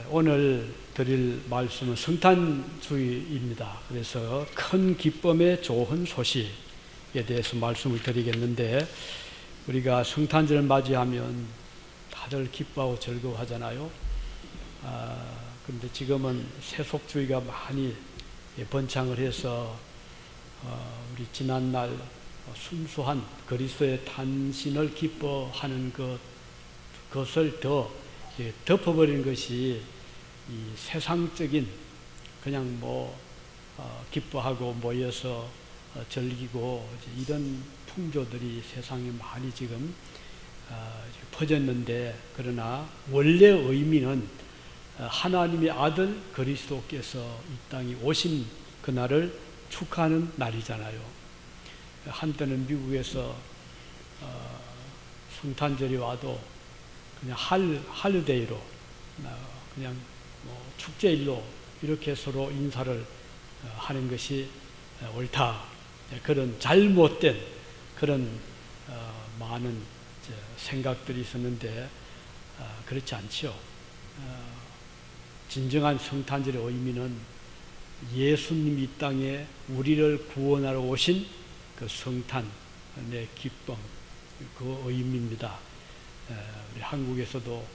오늘 드릴 말씀은 성탄주의입니다. 그래서 큰 기쁨의 좋은 소식에 대해서 말씀을 드리겠는데, 우리가 성탄절을 맞이하면 다들 기뻐하고 즐거워하잖아요. 그런데 지금은 세속주의가 많이 번창을 해서 우리 지난날 순수한 그리스도의 탄신을 기뻐하는 그것을 더 덮어버리는 것이 이 세상적인 그냥 기뻐하고 모여서 즐기고 이런 풍조들이 세상에 많이 지금 퍼졌는데, 그러나 원래 의미는 하나님의 아들 그리스도께서 이 땅에 오신 그날을 축하하는 날이잖아요. 한때는 미국에서 성탄절이 와도 그냥 할리데이로, 그냥 축제일로 이렇게 서로 인사를 하는 것이 옳다, 그런 잘못된 그런 많은 생각들이 있었는데, 그렇지 않죠. 진정한 성탄절의 의미는 예수님이 이 땅에 우리를 구원하러 오신 그 성탄의 기쁨, 그 의미입니다. 우리 한국에서도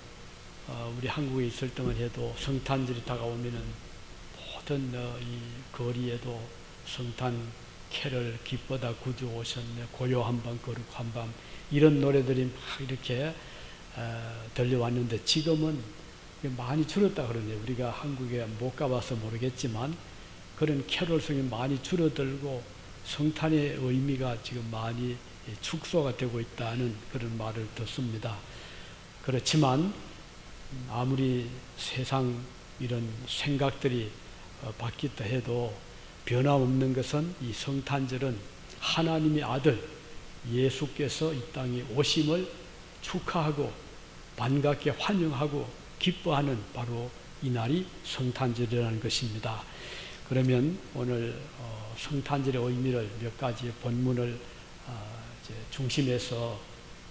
우리 한국에 있을 때만 해도 성탄절이 다가오면은 모든 이 거리에도 성탄 캐럴 기뻐다 구주 오셨네, 고요한 밤 거룩 한밤, 이런 노래들이 막 이렇게 들려왔는데, 지금은 많이 줄었다 그러네요. 우리가 한국에 못 가봐서 모르겠지만 그런 캐롤성이 많이 줄어들고 성탄의 의미가 지금 많이 축소가 되고 있다는 그런 말을 듣습니다. 그렇지만 아무리 세상 이런 생각들이 바뀌었다 해도 변함없는 것은, 이 성탄절은 하나님의 아들 예수께서 이 땅에 오심을 축하하고 반갑게 환영하고 기뻐하는 바로 이 날이 성탄절이라는 것입니다. 그러면 오늘 성탄절의 의미를 몇 가지 본문을 중심해서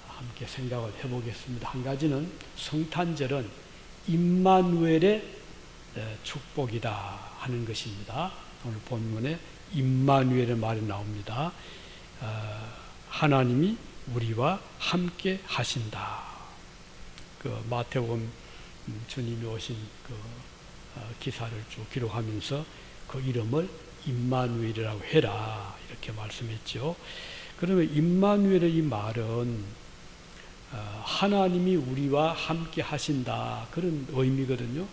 함께 생각을 해보겠습니다. 한 가지는, 성탄절은 임마누엘의 축복이다 하는 것입니다. 오늘 본문에 임마누엘의 말이 나옵니다. 하나님이 우리와 함께 하신다. 그 마태복음 주님이 오신 그 기사를 쭉 기록하면서 그 이름을 임마누엘이라고 해라, 이렇게 말씀했죠. 그러면 임마누엘의 이 말은 하나님이 우리와 함께 하신다, 그런 의미거든요.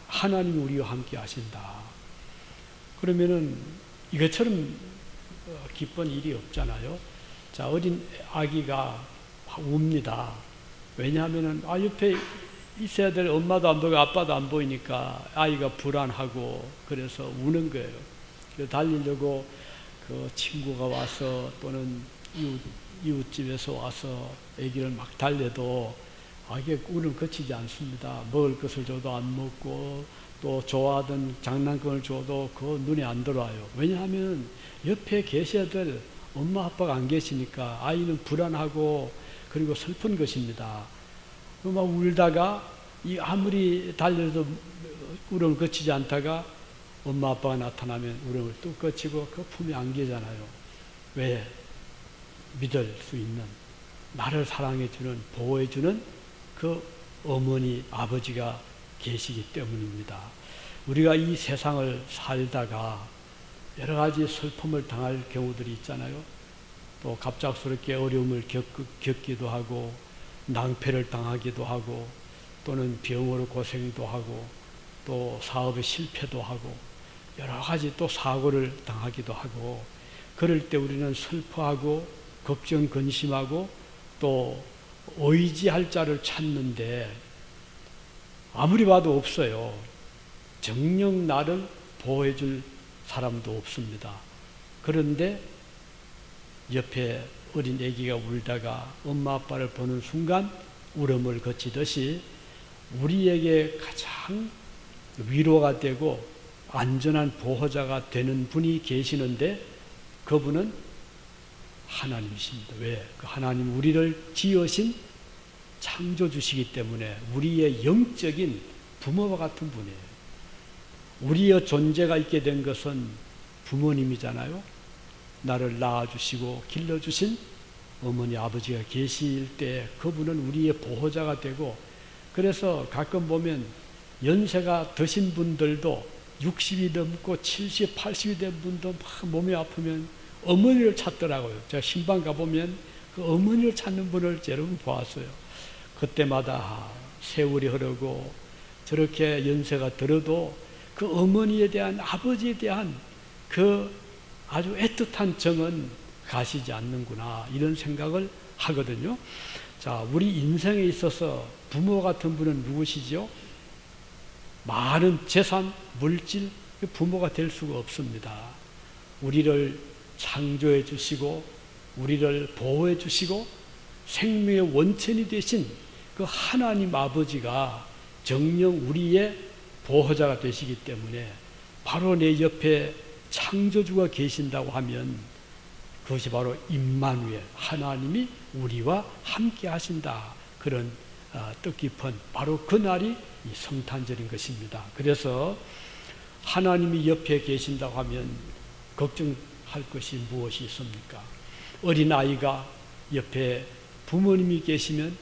하나님이 우리와 함께 하신다. 그러면은 이것처럼 기쁜 일이 없잖아요. 자, 어린 아기가 웁니다. 왜냐하면은 옆에 있어야 될 엄마도 안 보이고 아빠도 안 보이니까 아이가 불안하고 그래서 우는 거예요. 그래서 달리려고 그 친구가 와서 또는 이웃집에서 와서 아기를 막 달래도 아기가 울음 그치지 않습니다. 먹을 것을 줘도 안 먹고, 또 좋아하던 장난감을 줘도 그 눈에 안 들어와요. 왜냐하면 옆에 계셔야 될 엄마 아빠가 안 계시니까 아이는 불안하고 그리고 슬픈 것입니다. 막 울다가 아무리 달려도 울음을 그치지 않다가 엄마 아빠가 나타나면 울음을 뚝 그치고 그 품에 안기잖아요. 왜? 믿을 수 있는, 나를 사랑해주는, 보호해주는 그 어머니, 아버지가 계시기 때문입니다. 우리가 이 세상을 살다가 여러 가지 슬픔을 당할 경우들이 있잖아요. 또 갑작스럽게 어려움을 겪기도 하고, 낭패를 당하기도 하고, 또는 병으로 고생도 하고, 또 사업에 실패도 하고, 여러 가지 또 사고를 당하기도 하고, 그럴 때 우리는 슬퍼하고 걱정 근심하고 또 의지할 자를 찾는데 아무리 봐도 없어요. 정녕 나를 보호해줄 사람도 없습니다. 그런데 옆에 어린 아기가 울다가 엄마 아빠를 보는 순간 울음을 그치듯이 우리에게 가장 위로가 되고 안전한 보호자가 되는 분이 계시는데, 그분은 하나님이십니다. 왜? 그 하나님 우리를 지으신 창조주시기 때문에 우리의 영적인 부모와 같은 분이에요. 우리의 존재가 있게 된 것은 부모님이잖아요. 나를 낳아주시고 길러주신 어머니 아버지가 계실 때 그분은 우리의 보호자가 되고, 그래서 가끔 보면 연세가 드신 분들도 60이 넘고 70, 80이 된 분도 막 몸이 아프면 어머니를 찾더라고요. 제가 신방 가보면 그 어머니를 찾는 분을 여러 번 보았어요. 그때마다 세월이 흐르고 저렇게 연세가 들어도 그 어머니에 대한, 아버지에 대한 그 아주 애틋한 정은 가시지 않는구나, 이런 생각을 하거든요. 자, 우리 인생에 있어서 부모 같은 분은 누구시죠? 많은 재산, 물질, 부모가 될 수가 없습니다. 우리를 창조해 주시고 우리를 보호해 주시고 생명의 원천이 되신 그 하나님 아버지가 정녕 우리의 보호자가 되시기 때문에 바로 내 옆에 창조주가 계신다고 하면 그것이 바로 임마누엘, 하나님이 우리와 함께 하신다, 그런 뜻깊은 바로 그날이 이 성탄절인 것입니다. 그래서 하나님이 옆에 계신다고 하면 걱정할 것이 무엇이 있습니까? 어린아이가 옆에 부모님이 계시면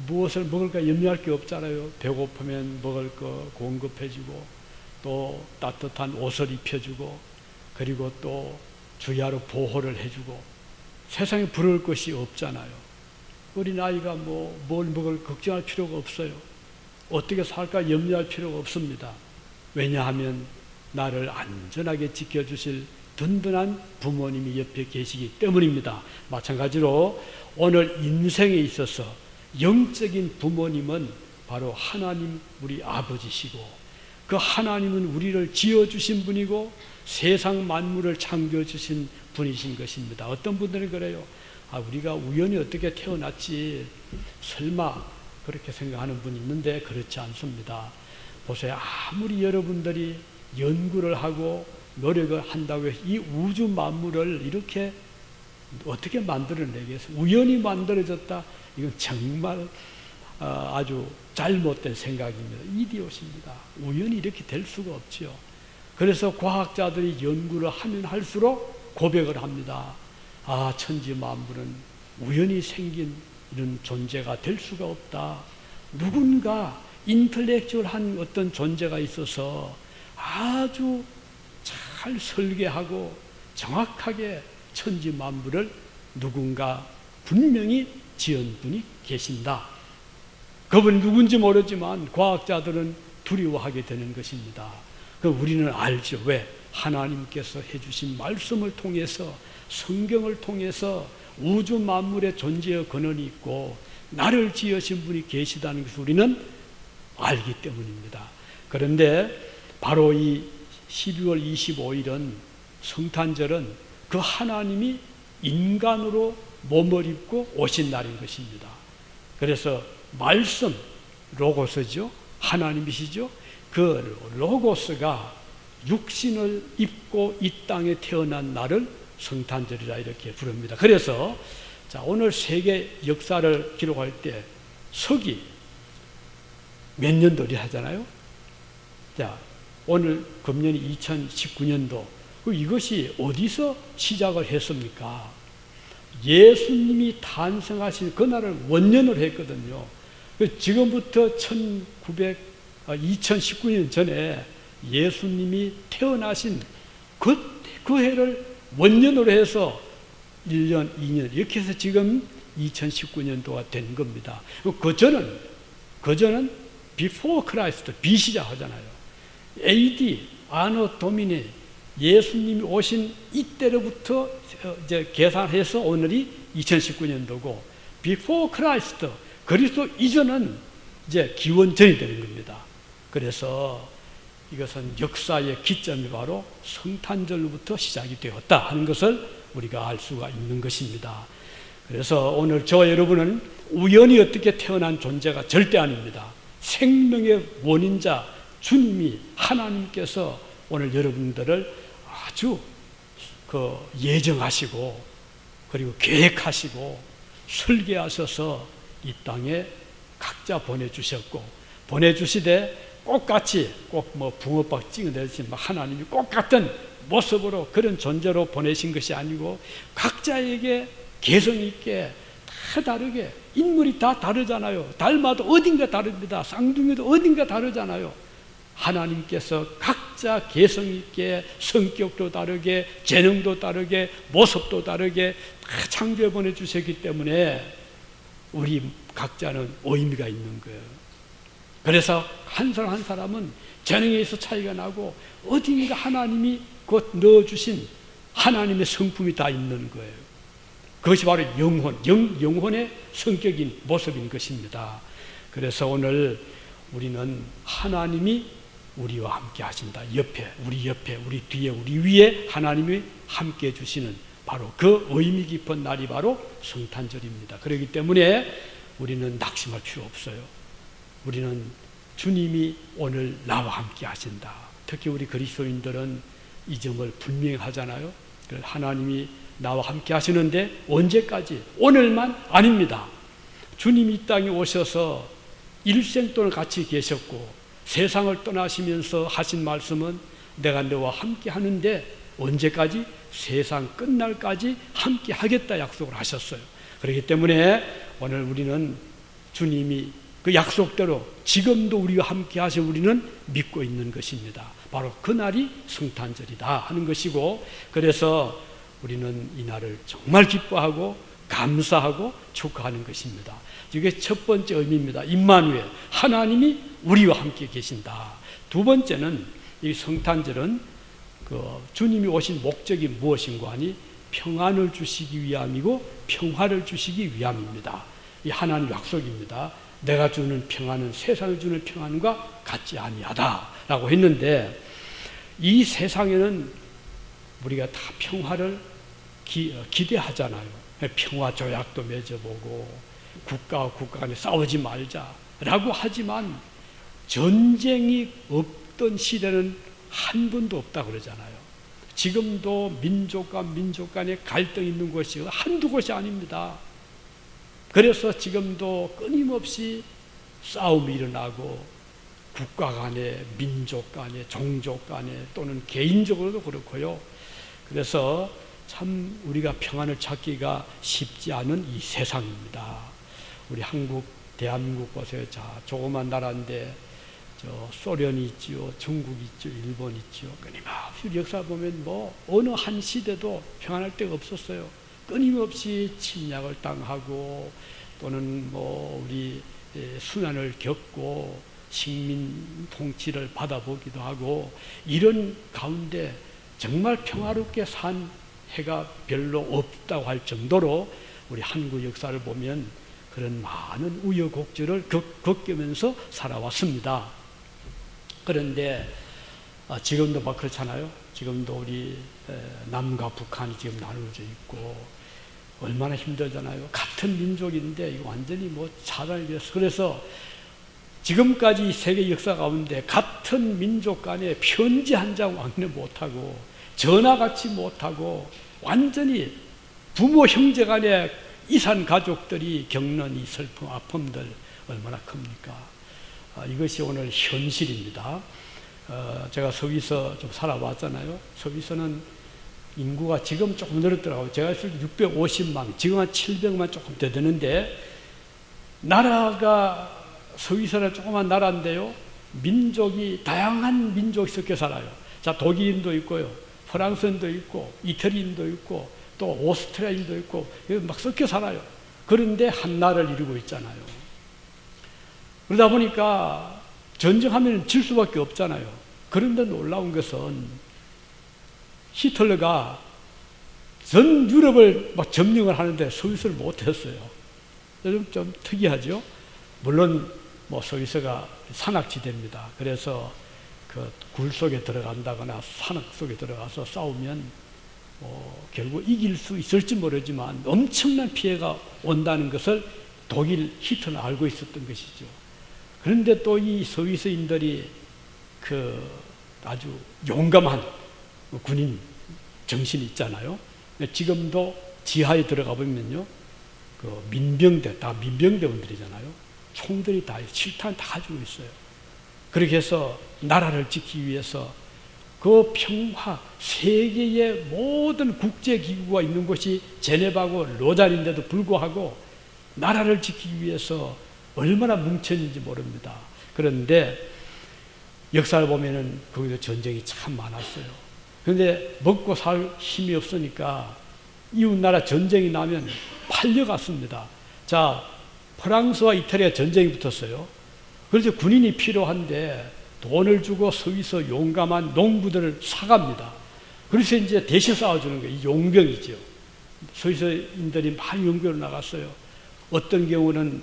무엇을 먹을까 염려할 게 없잖아요. 배고프면 먹을 거 공급해주고 또 따뜻한 옷을 입혀주고 그리고 또 주야로 보호를 해주고 세상에 부러울 것이 없잖아요. 어린아이가 뭘 먹을 걱정할 필요가 없어요. 어떻게 살까 염려할 필요가 없습니다. 왜냐하면 나를 안전하게 지켜주실 든든한 부모님이 옆에 계시기 때문입니다. 마찬가지로 오늘 인생에 있어서 영적인 부모님은 바로 하나님 우리 아버지시고, 그 하나님은 우리를 지어주신 분이고 세상 만물을 창조해주신 분이신 것입니다. 어떤 분들은 그래요. 우리가 우연히 어떻게 태어났지, 설마 그렇게 생각하는 분이 있는데 그렇지 않습니다. 보세요. 아무리 여러분들이 연구를 하고 노력을 한다고 해서 이 우주 만물을 이렇게 어떻게 만들어내겠어요? 우연히 만들어졌다? 이건 정말 아주 잘못된 생각입니다. 이디오스입니다. 우연히 이렇게 될 수가 없지요. 그래서 과학자들이 연구를 하면 할수록 고백을 합니다. 천지 만물은 우연히 생긴 이런 존재가 될 수가 없다. 누군가 인텔렉츄얼한 어떤 존재가 있어서 아주 잘 설계하고 정확하게 천지 만물을 누군가 분명히 지은 분이 계신다. 그분이 누군지 모르지만 과학자들은 두려워하게 되는 것입니다. 우리는 알죠. 왜? 하나님께서 해주신 말씀을 통해서, 성경을 통해서 우주 만물의 존재의 근원이 있고 나를 지으신 분이 계시다는 것을 우리는 알기 때문입니다. 그런데 바로 이 12월 25일은 성탄절은 그 하나님이 인간으로 몸을 입고 오신 날인 것입니다. 그래서 말씀, 로고스죠. 하나님이시죠. 그 로고스가 육신을 입고 이 땅에 태어난 날을 성탄절이라 이렇게 부릅니다. 그래서 오늘 세계 역사를 기록할 때 서기 몇 년도리 하잖아요. 오늘 금년이 2019년도. 이것이 어디서 시작을 했습니까? 예수님이 탄생하신 그날을 원년을 했거든요. 지금부터 2019년 전에 예수님이 태어나신 그 해를 원년으로 해서 1년, 2년 이렇게 해서 지금 2019년도가 된 겁니다. 그 전은 before Christ, 비시작하잖아요. AD, 아노 도미니, 예수님이 오신 이때로부터 이제 계산해서 오늘이 2019년도고, before Christ, 그리스도 이전은 이제 기원전이 되는 겁니다. 그래서 이것은 역사의 기점이 바로 성탄절로부터 시작이 되었다 하는 것을 우리가 알 수가 있는 것입니다. 그래서 오늘 저와 여러분은 우연히 어떻게 태어난 존재가 절대 아닙니다. 생명의 원인자 주님이, 하나님께서 오늘 여러분들을 아주 예정하시고 그리고 계획하시고 설계하셔서 이 땅에 각자 보내주셨고, 보내주시되 꼭 같이 꼭 뭐 붕어빵 찍어내듯이 하나님이 꼭 같은 모습으로 그런 존재로 보내신 것이 아니고 각자에게 개성 있게 다 다르게, 인물이 다 다르잖아요. 닮아도 어딘가 다릅니다. 쌍둥이도 어딘가 다르잖아요. 하나님께서 각자 개성 있게 성격도 다르게 재능도 다르게 모습도 다르게 다 창조해 보내주셨기 때문에 우리 각자는 의미가 있는 거예요. 그래서 한 사람 한 사람은 재능에서 차이가 나고 어딘가 하나님이 곧 넣어주신 하나님의 성품이 다 있는 거예요. 그것이 바로 영혼의 성격인 모습인 것입니다. 그래서 오늘 우리는 하나님이 우리와 함께 하신다. 우리 옆에, 우리 뒤에, 우리 위에 하나님이 함께 해주시는 바로 그 의미 깊은 날이 바로 성탄절입니다. 그렇기 때문에 우리는 낙심할 필요 없어요. 우리는 주님이 오늘 나와 함께 하신다. 특히 우리 그리스도인들은 이 점을 분명히 하잖아요. 하나님이 나와 함께 하시는데 언제까지? 오늘만 아닙니다. 주님이 이 땅에 오셔서 일생 동안 같이 계셨고 세상을 떠나시면서 하신 말씀은 내가 너와 함께 하는데 언제까지? 세상 끝날까지 함께 하겠다 약속을 하셨어요. 그렇기 때문에 오늘 우리는 주님이 그 약속대로 지금도 우리와 함께 하신 우리는 믿고 있는 것입니다. 바로 그날이 성탄절이다 하는 것이고, 그래서 우리는 이 날을 정말 기뻐하고 감사하고 축하하는 것입니다. 이게 첫 번째 의미입니다. 임마누엘, 하나님이 우리와 함께 계신다. 두 번째는 이 성탄절은 그 주님이 오신 목적이 무엇인가 하니 평안을 주시기 위함이고 평화를 주시기 위함입니다. 이 하나님 약속입니다. 내가 주는 평안은 세상이 주는 평안과 같지 아니하다라고 했는데, 이 세상에는 우리가 다 평화를 기대하잖아요. 평화 조약도 맺어보고 국가와 국가 간에 싸우지 말자라고 하지만 전쟁이 없던 시대는 한 번도 없다고 그러잖아요. 지금도 민족과 민족 간에 갈등이 있는 곳이 한두 곳이 아닙니다. 그래서 지금도 끊임없이 싸움이 일어나고 국가 간에, 민족 간에, 종족 간에 또는 개인적으로도 그렇고요. 그래서 참 우리가 평안을 찾기가 쉽지 않은 이 세상입니다. 우리 한국, 대한민국 보세요. 자, 조그만 나라인데 소련이 있지요, 중국 있죠, 일본 있죠. 끊임없이 역사 보면 뭐 어느 한 시대도 평안할 데가 없었어요. 끊임없이 침략을 당하고 또는 뭐 우리 순환을 겪고 식민 통치를 받아보기도 하고, 이런 가운데 정말 평화롭게 산 해가 별로 없다고 할 정도로 우리 한국 역사를 보면 그런 많은 우여곡절을 겪으면서 살아왔습니다. 그런데 지금도 막 그렇잖아요. 지금도 우리 남과 북한이 지금 나누어져 있고 얼마나 힘들잖아요. 같은 민족인데 이거 완전히 뭐 차단이 됐어. 그래서 지금까지 세계 역사 가운데 같은 민족 간에 편지 한 장 왕래 못하고 전화같이 못하고 완전히 부모 형제 간에 이산 가족들이 겪는 이 슬픔 아픔들 얼마나 큽니까? 이것이 오늘 현실입니다. 제가 서위서 좀 살아왔잖아요. 서위서는 인구가 지금 조금 늘었더라고요. 제가 있을 때 650만, 지금 한 700만 조금 더 되는데, 나라가 서위서는 조그만 나라인데요. 민족이, 다양한 민족이 섞여 살아요. 자, 독일인도 있고요. 프랑스인도 있고, 이태리인도 있고, 또 오스트리아인도 있고, 막 섞여 살아요. 그런데 한 나라를 이루고 있잖아요. 그러다 보니까 전쟁하면 질 수밖에 없잖아요. 그런데 놀라운 것은 히틀러가 전 유럽을 막 점령을 하는데 스위스를 못했어요. 좀 특이하죠. 물론 뭐 스위스가 산악지대입니다. 그래서 그 굴 속에 들어간다거나 산악 속에 들어가서 싸우면 결국 이길 수 있을지 모르지만 엄청난 피해가 온다는 것을 독일 히틀러는 알고 있었던 것이죠. 그런데 또 이 스위스인들이 그 아주 용감한 군인 정신이 있잖아요. 지금도 지하에 들어가 보면요, 그 민병대, 다 민병대원들이잖아요. 총들이 다, 실탄 다 가지고 있어요. 그렇게 해서 나라를 지키기 위해서 그 평화, 세계의 모든 국제기구가 있는 곳이 제네바고 로잔인데도 불구하고 나라를 지키기 위해서 얼마나 뭉쳤는지 모릅니다. 그런데 역사를 보면은 거기도 전쟁이 참 많았어요. 그런데 먹고 살 힘이 없으니까 이웃나라 전쟁이 나면 팔려갔습니다. 자, 프랑스와 이탈리아 전쟁이 붙었어요. 그래서 군인이 필요한데 돈을 주고 서위서 용감한 농부들을 사갑니다. 그래서 이제 대신 싸워주는 거예요. 용병이죠. 서위서인들이 많이 용병으로 나갔어요. 어떤 경우는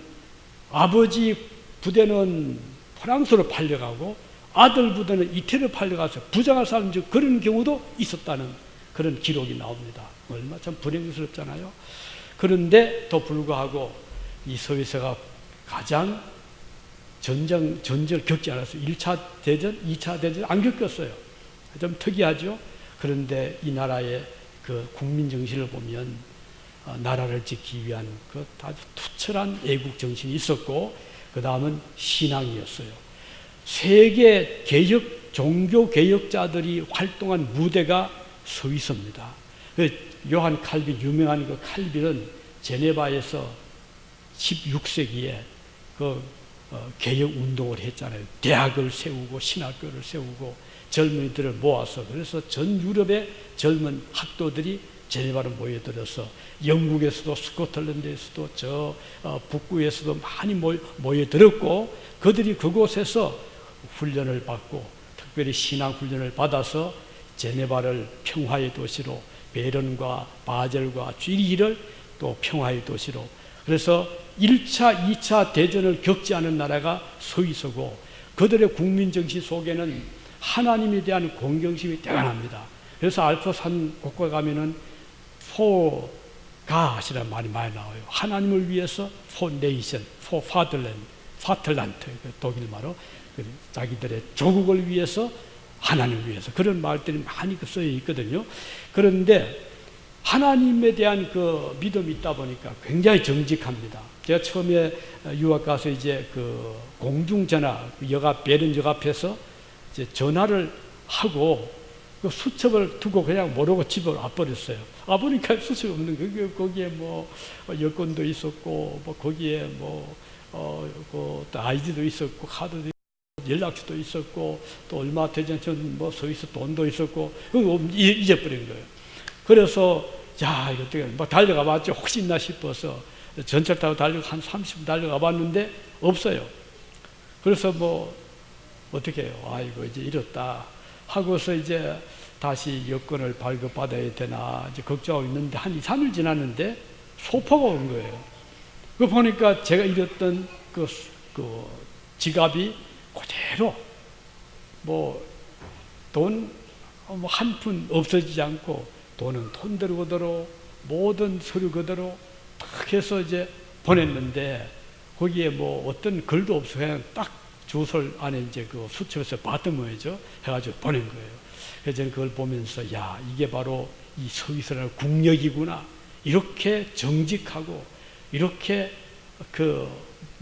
아버지 부대는 프랑스로 팔려가고 아들 부대는 이태리로 팔려가서 부장을 쌓는 그런 경우도 있었다는 그런 기록이 나옵니다. 얼마 참 불행스럽잖아요. 그런데 또 불구하고 이 서위서가 가장 전쟁을 겪지 않았어요. 1차 대전, 2차 대전 안 겪었어요. 좀 특이하죠. 그런데 이 나라의 그 국민 정신을 보면 나라를 지키기 위한 그 아주 투철한 애국 정신이 있었고, 그 다음은 신앙이었어요. 세계 개혁, 종교 개혁자들이 활동한 무대가 서위서입니다. 요한 칼빈, 유명한 그 칼빈은 제네바에서 16세기에 그 개혁 운동을 했잖아요. 대학을 세우고 신학교를 세우고 젊은이들을 모아서, 그래서 전 유럽의 젊은 학도들이 제네바로 모여들어서 영국에서도 스코틀랜드에서도 저 북부에서도 많이 모여들었고, 그들이 그곳에서 훈련을 받고 특별히 신앙 훈련을 받아서 제네바를 평화의 도시로, 베른과 바젤과 쥐리히를 또 평화의 도시로, 그래서 1차, 2차 대전을 겪지 않은 나라가 서위서고, 그들의 국민정신 속에는 하나님에 대한 공경심이 대단합니다. 그래서 알프산 곳곳 가면은 포가시라는 말이 많이 나와요. 하나님을 위해서 포 네이션, 포 파들랜드, 파틀란트, 독일 말로 자기들의 조국을 위해서, 하나님을 위해서, 그런 말들이 많이 쓰여 있거든요. 그런데 하나님에 대한 그 믿음이 있다 보니까 굉장히 정직합니다. 제가 처음에 유학 가서 이제 그 공중전화, 베른 역앞에서 이제 전화를 하고 그 수첩을 두고 그냥 모르고 집에 와버렸어요. 와보니까 수첩이 없는 거기에 뭐 여권도 있었고, 뭐 거기에 그 아이디도 있었고, 카드도 있었고, 연락처도 있었고, 또 얼마 되지 전 뭐 서위서 돈도 있었고, 그거 잊어버린 거예요. 그래서 야, 이거 어떻게 막 달려가 봤죠. 혹시 있나 싶어서 전철 타고 달려가 한 30분 달려가 봤는데 없어요. 그래서 뭐 어떻게 해요? 아이고 이제 이렇다 하고서 이제 다시 여권을 발급받아야 되나 이제 걱정하고 있는데 한 2, 3일 지났는데 소포가 온 거예요. 그 보니까 제가 잃었던 그 지갑이 그대로 뭐 돈 한 푼 없어지지 않고, 돈은 돈대로 그대로, 모든 서류 그대로 딱 해서 이제 보냈는데, 거기에 뭐 어떤 글도 없어. 그냥 딱 주소를 안에 이제 그 수첩에서 받은 거죠. 해가지고 보낸 거예요. 그래서 저는 그걸 보면서, 야, 이게 바로 이 서위서라는 국력이구나. 이렇게 정직하고, 이렇게 그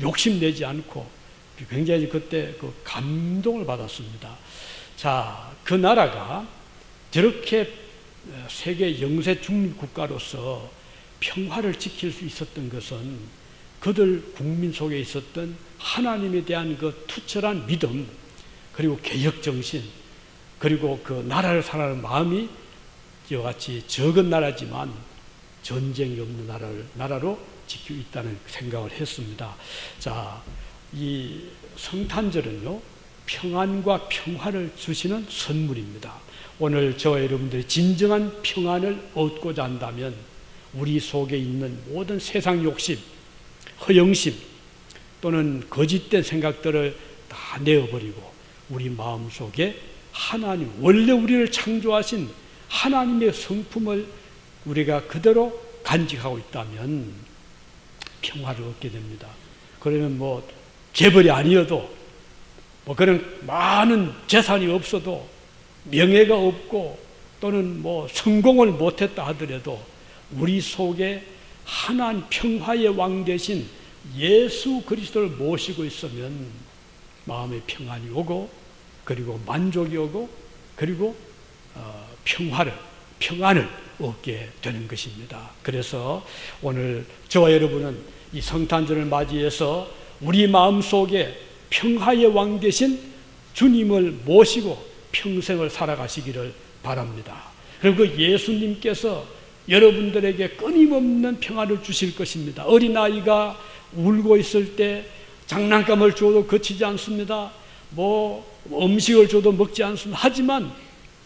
욕심내지 않고, 굉장히 그때 그 감동을 받았습니다. 자, 그 나라가 저렇게 세계 영세 중립 국가로서 평화를 지킬 수 있었던 것은 그들 국민 속에 있었던 하나님에 대한 그 투철한 믿음, 그리고 개혁정신, 그리고 그 나라를 사랑하는 마음이 이와 같이 적은 나라지만 전쟁이 없는 나라로 지키고 있다는 생각을 했습니다. 자, 이 성탄절은요, 평안과 평화를 주시는 선물입니다. 오늘 저와 여러분들이 진정한 평안을 얻고자 한다면 우리 속에 있는 모든 세상 욕심, 허영심 또는 거짓된 생각들을 다 내어버리고 우리 마음속에 하나님, 원래 우리를 창조하신 하나님의 성품을 우리가 그대로 간직하고 있다면 평화를 얻게 됩니다. 그러면 뭐 재벌이 아니어도, 뭐 그런 많은 재산이 없어도, 명예가 없고 또는 뭐 성공을 못했다 하더라도 우리 속에 하나님 평화의 왕 대신 예수 그리스도를 모시고 있으면 마음의 평안이 오고, 그리고 만족이 오고, 그리고 평안을 얻게 되는 것입니다. 그래서 오늘 저와 여러분은 이 성탄절을 맞이해서 우리 마음속에 평화의 왕 되신 주님을 모시고 평생을 살아가시기를 바랍니다. 그리고 그 예수님께서 여러분들에게 끊임없는 평안을 주실 것입니다. 어린아이가 울고 있을 때 장난감을 줘도 거치지 않습니다. 음식을 줘도 먹지 않습니다. 하지만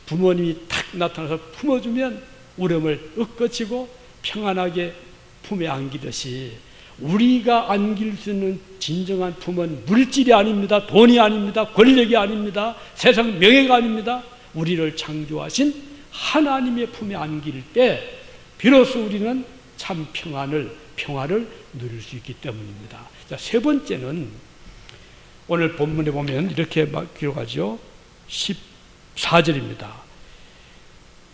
부모님이 탁 나타나서 품어주면 울음을 윽거치고 평안하게 품에 안기듯이, 우리가 안길 수 있는 진정한 품은 물질이 아닙니다. 돈이 아닙니다. 권력이 아닙니다. 세상 명예가 아닙니다. 우리를 창조하신 하나님의 품에 안길 때 비로소 우리는 참 평화를 누릴 수 있기 때문입니다. 자, 세 번째는 오늘 본문에 보면 이렇게 기록하죠. 14절입니다.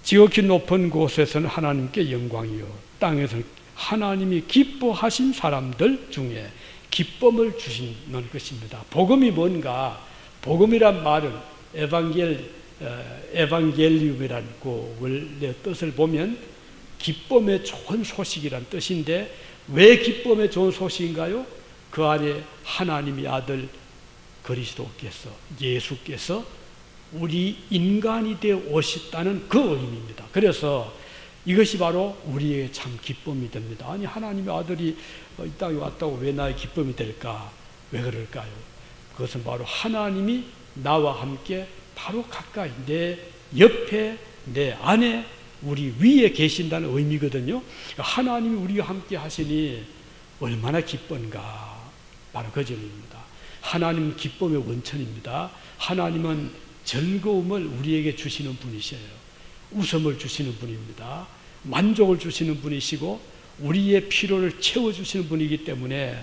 지극히 높은 곳에서는 하나님께 영광이요, 땅에서는 하나님이 기뻐하신 사람들 중에 기쁨을 주시는 것입니다. 복음이 뭔가? 복음이란 말은 에반겔리움이라고 원래 뜻을 보면 기쁨의 좋은 소식이란 뜻인데, 왜 기쁨의 좋은 소식인가요? 그 안에 하나님의 아들 그리스도께서, 예수께서 우리 인간이 되어 오셨다는 그 의미입니다. 그래서 이것이 바로 우리의 참 기쁨이 됩니다. 아니, 하나님의 아들이 이 땅에 왔다고 왜 나의 기쁨이 될까? 왜 그럴까요? 그것은 바로 하나님이 나와 함께 바로 가까이, 내 옆에, 내 안에, 우리 위에 계신다는 의미거든요. 하나님이 우리와 함께 하시니 얼마나 기쁜가. 바로 그 점입니다. 하나님은 기쁨의 원천입니다. 하나님은 즐거움을 우리에게 주시는 분이셔요. 웃음을 주시는 분입니다. 만족을 주시는 분이시고 우리의 필요를 채워주시는 분이기 때문에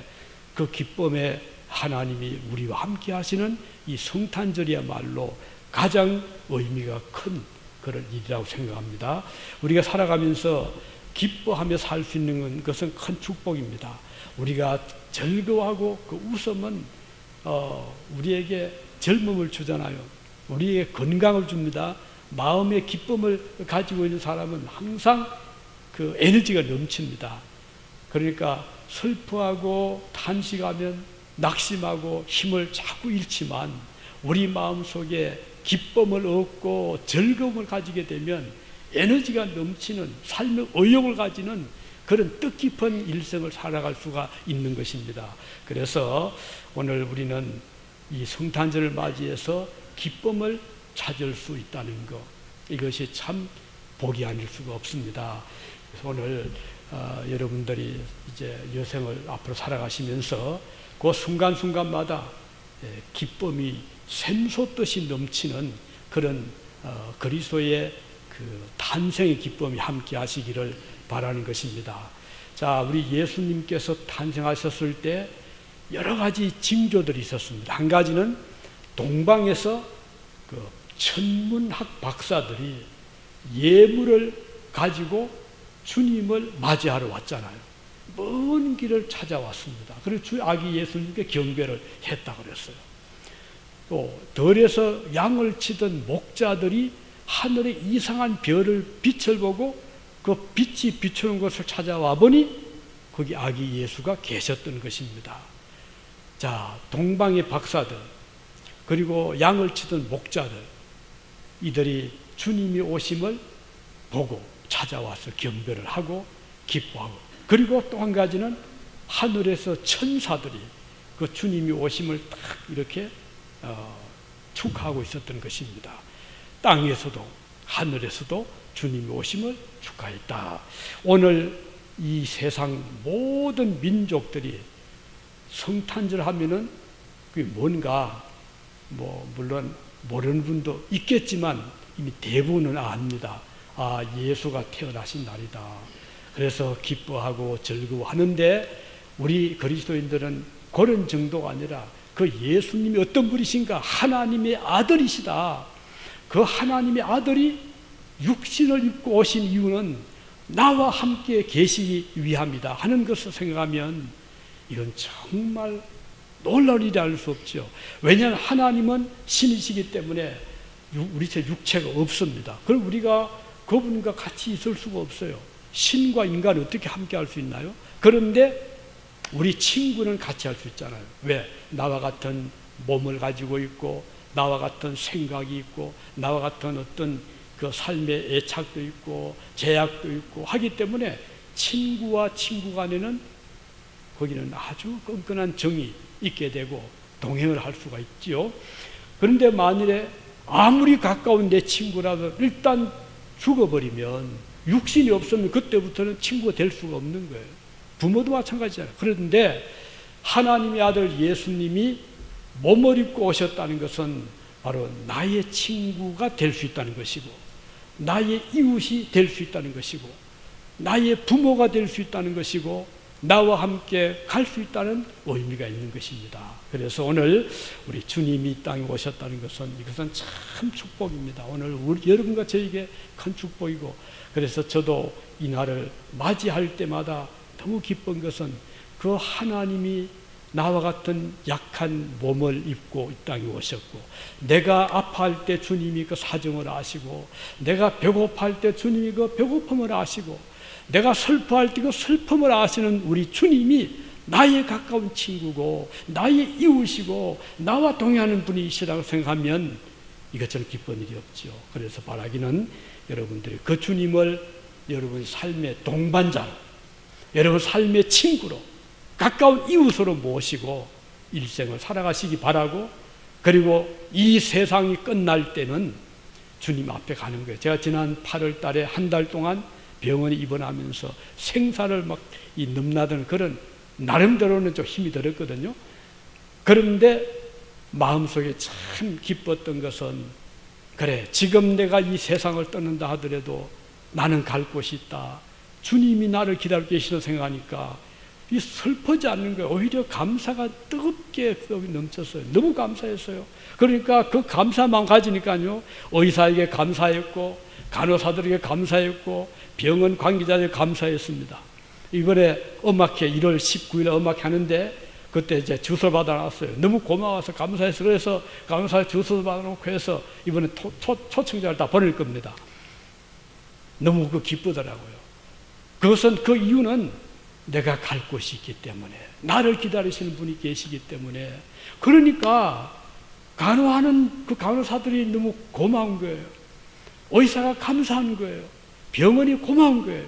그 기쁨에 하나님이 우리와 함께 하시는 이 성탄절이야말로 가장 의미가 큰 그런 일이라고 생각합니다. 우리가 살아가면서 기뻐하며 살 수 있는 것은 큰 축복입니다. 우리가 즐거워하고 그 웃음은 우리에게 젊음을 주잖아요. 우리에게 건강을 줍니다. 마음의 기쁨을 가지고 있는 사람은 항상 그 에너지가 넘칩니다. 그러니까 슬퍼하고 탄식하면 낙심하고 힘을 자꾸 잃지만, 우리 마음속에 기쁨을 얻고 즐거움을 가지게 되면 에너지가 넘치는 삶의 의욕을 가지는 그런 뜻깊은 일생을 살아갈 수가 있는 것입니다. 그래서 오늘 우리는 이 성탄절을 맞이해서 기쁨을 찾을 수 있다는 것, 이것이 참 복이 아닐 수가 없습니다. 그래서 오늘 여러분들이 이제 여생을 앞으로 살아가시면서 그 순간순간마다 기쁨이 샘솟듯이 넘치는 그런 그리스도의 그 탄생의 기쁨이 함께 하시기를 바라는 것입니다. 자, 우리 예수님께서 탄생하셨을 때 여러 가지 징조들이 있었습니다. 한 가지는 동방에서 그 천문학 박사들이 예물을 가지고 주님을 맞이하러 왔잖아요. 먼 길을 찾아왔습니다. 그래서 주 아기 예수님께 경배를 했다고 그랬어요. 또 들에서 양을 치던 목자들이 하늘에 이상한 별을 빛을 보고 그 빛이 비추는 곳을 찾아와 보니 거기 아기 예수가 계셨던 것입니다. 자, 동방의 박사들, 그리고 양을 치던 목자들, 이들이 주님이 오심을 보고 찾아와서 경배를 하고 기뻐하고, 그리고 또 한 가지는 하늘에서 천사들이 그 주님이 오심을 딱 이렇게 축하하고 있었던 것입니다. 땅에서도 하늘에서도 주님이 오심을 축하했다. 오늘 이 세상 모든 민족들이 성탄절 하면은 그게 뭔가 물론 모르는 분도 있겠지만 이미 대부분은 압니다. 아, 예수가 태어나신 날이다. 그래서 기뻐하고 즐거워하는데, 우리 그리스도인들은 그런 정도가 아니라 그 예수님이 어떤 분이신가? 하나님의 아들이시다. 그 하나님의 아들이 육신을 입고 오신 이유는 나와 함께 계시기 위함이다 하는 것을 생각하면 이건 정말 놀라운 일이 아닐 수 없죠. 왜냐하면 하나님은 신이시기 때문에 우리 제 육체가 없습니다. 그럼 우리가 그분과 같이 있을 수가 없어요. 신과 인간이 어떻게 함께 할 수 있나요? 그런데 우리 친구는 같이 할 수 있잖아요. 왜? 나와 같은 몸을 가지고 있고, 나와 같은 생각이 있고, 나와 같은 어떤 그 삶의 애착도 있고, 제약도 있고 하기 때문에 친구와 친구 간에는 거기는 아주 끈끈한 정이 있게 되고 동행을 할 수가 있지요. 그런데 만일에 아무리 가까운 내 친구라도 일단 죽어버리면, 육신이 없으면 그때부터는 친구가 될 수가 없는 거예요. 부모도 마찬가지잖아요. 그런데 하나님의 아들 예수님이 몸을 입고 오셨다는 것은 바로 나의 친구가 될 수 있다는 것이고, 나의 이웃이 될 수 있다는 것이고, 나의 부모가 될 수 있다는 것이고, 나와 함께 갈 수 있다는 의미가 있는 것입니다. 그래서 오늘 우리 주님이 이 땅에 오셨다는 것은 이것은 참 축복입니다. 오늘 여러분과 저에게 큰 축복이고, 그래서 저도 이 날을 맞이할 때마다 너무 기쁜 것은 그 하나님이 나와 같은 약한 몸을 입고 이 땅에 오셨고, 내가 아파할 때 주님이 그 사정을 아시고, 내가 배고파할 때 주님이 그 배고픔을 아시고, 내가 슬퍼할 때 그 슬픔을 아시는 우리 주님이 나의 가까운 친구고, 나의 이웃이고, 나와 동행하는 분이시라고 생각하면 이것처럼 기쁜 일이 없죠. 그래서 바라기는 여러분들이 그 주님을 여러분 삶의 동반자로, 여러분 삶의 친구로, 가까운 이웃으로 모시고 일생을 살아가시기 바라고, 그리고 이 세상이 끝날 때는 주님 앞에 가는 거예요. 제가 지난 8월 달에 한 달 동안 병원에 입원하면서 생사를 막 이 넘나드는 그런, 나름대로는 좀 힘이 들었거든요. 그런데 마음속에 참 기뻤던 것은, 그래, 지금 내가 이 세상을 떠난다 하더라도 나는 갈 곳이 있다, 주님이 나를 기다리고 계시다고 생각하니까 이 슬퍼지 않는 거예요. 오히려 감사가 뜨겁게 넘쳤어요. 너무 감사했어요. 그러니까 그 감사만 가지니까요, 의사에게 감사했고, 간호사들에게 감사했고, 병원 관계자들에게 감사했습니다. 이번에 음악회 1월 19일에 음악회 하는데 그때 이제 주소 받아놨어요. 너무 고마워서 감사해서, 그래서 감사해 주소 받아놓고 해서 이번에 초청자를 다 보낼 겁니다. 너무 기쁘더라고요. 그것은, 그 이유는 내가 갈 곳이 있기 때문에, 나를 기다리시는 분이 계시기 때문에. 그러니까 간호하는 그 간호사들이 너무 고마운 거예요. 의사가 감사한 거예요. 병원이 고마운 거예요.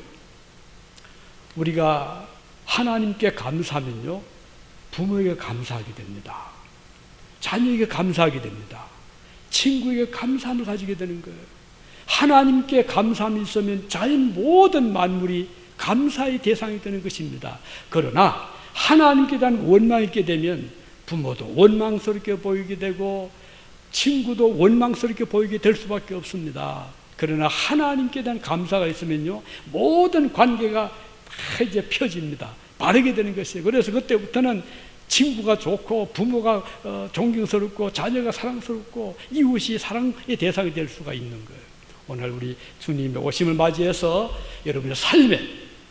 우리가 하나님께 감사하면요, 부모에게 감사하게 됩니다. 자녀에게 감사하게 됩니다. 친구에게 감사함을 가지게 되는 거예요. 하나님께 감사함이 있으면 자연 모든 만물이 감사의 대상이 되는 것입니다. 그러나 하나님께 대한 원망이 있게 되면 부모도 원망스럽게 보이게 되고, 친구도 원망스럽게 보이게 될 수밖에 없습니다. 그러나 하나님께 대한 감사가 있으면요, 모든 관계가 다 이제 펴집니다. 바르게 되는 것이에요. 그래서 그때부터는 친구가 좋고, 부모가 존경스럽고, 자녀가 사랑스럽고, 이웃이 사랑의 대상이 될 수가 있는 거예요. 오늘 우리 주님의 오심을 맞이해서 여러분의 삶에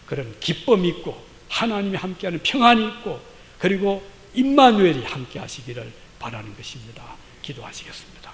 그런 기쁨이 있고, 하나님이 함께하는 평안이 있고, 그리고 임마누엘이 함께 하시기를 바라는 것입니다. 기도하시겠습니다.